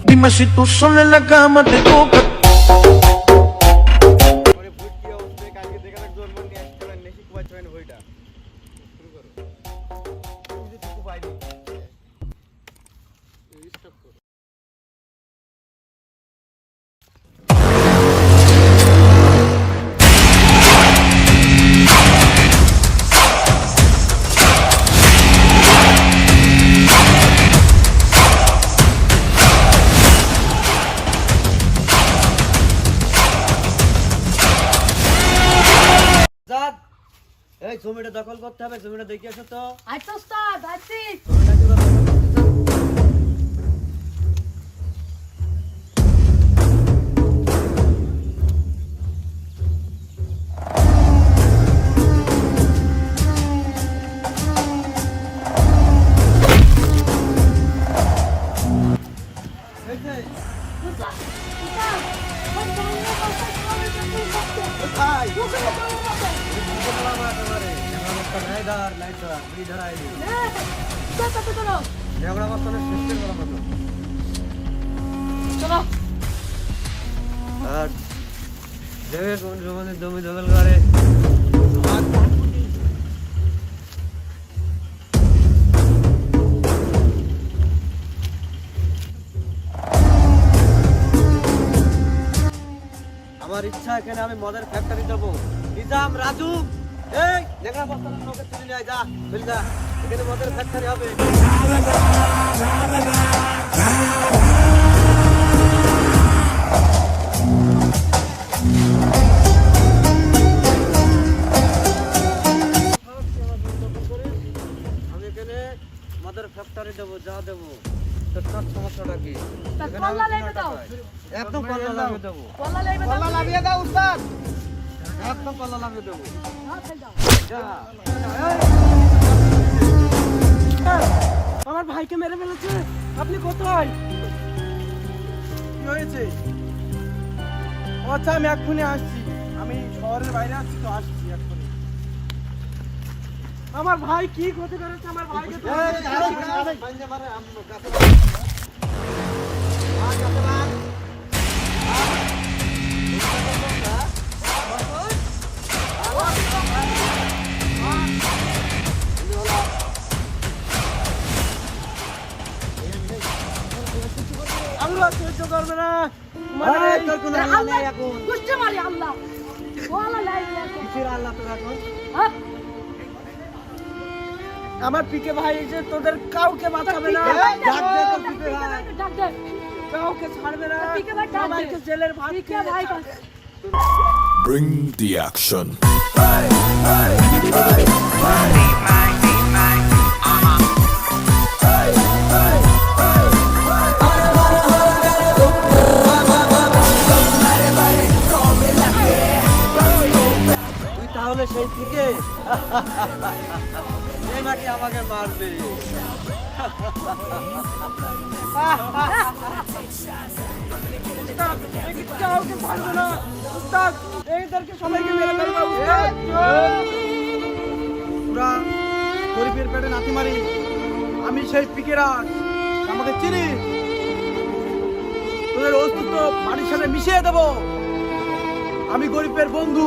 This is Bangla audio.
Dime si tú sola en la cama te toca. এই জমিটা দখল করতে হবে, জমিটা দেখে আসো তো। আচ্ছা ওস্তাদ, আছি। জমিটা কি দখল করতে ওস্তাদ, ওস্তাদ, ওই জানলা পাশে খাবে কিন্তু ভাই ওখানে যাও না। চলো জমি দখল করে আমার ইচ্ছা এখানে আমি মদের ফ্যাক্টরি দেবো। নিজাম, রাজু, এই লেখা বস্তাটা নৌকে তুলে নিয়ে আয়, যা চলে যা, এখানে মদের ফ্যাক্টরি হবে। আমি এখানে মদের ফ্যাক্টরি দেবো, যা দেবো। তোর সমস্যাটা কি? তা কল্লা লাইবে দাও। একদম কল্লা লাগিয়ে দেবো। কল্লা লাইবে দাও। কল্লা লাগিয়ে দাও উস্তাদ, একদম কল্লা লাগিয়ে দেবো। হ্যাঁ, ফেল দাও। যা আমার ভাইকে মেরে ফেলেছে। আপনি কোথায়? কি হয়েছে? আচ্ছা আমি এক্ষুনি আসছি, আমি শহরের বাইরে আসছি তো, আসছি এক্ষুনি। আমার ভাই কি ক্ষতি করেছে? আমার ভাইকে তো- আল্লাহ সহ্য করবে না। আল্লাহ কুষ্টি মারি আল্লাহ। ওয়ালা লাইবে এখন। হ্যাঁ? আমার পিকে ভাই এসে তোদের কাউকে বাঁচাবে না, ডাক দে, ডাক দে। কাউকে ছাড়বে না, পিকে ভাই ডাক দে। সবাইকে জেলের ভাত পিকে খেয়ে ভাই যাচ্ছে। Bring the action. তুই তাহলে সেই থেকে এই নাকি আমাকে মারবে? উস্তাদ, কাউকে ছাড়বে না উস্তাদ, এদেরকে সবাইকে মেরে ফেলবে উস্তাদ। পুরা গরিবের পেটে নাতি মারি, আমি সেই পিকেরাজ, আমাকে চিনিস? তোদের অস্তিত্ব মাটির সাথে মিশিয়ে দেবো। আমি গরিবের বন্ধু,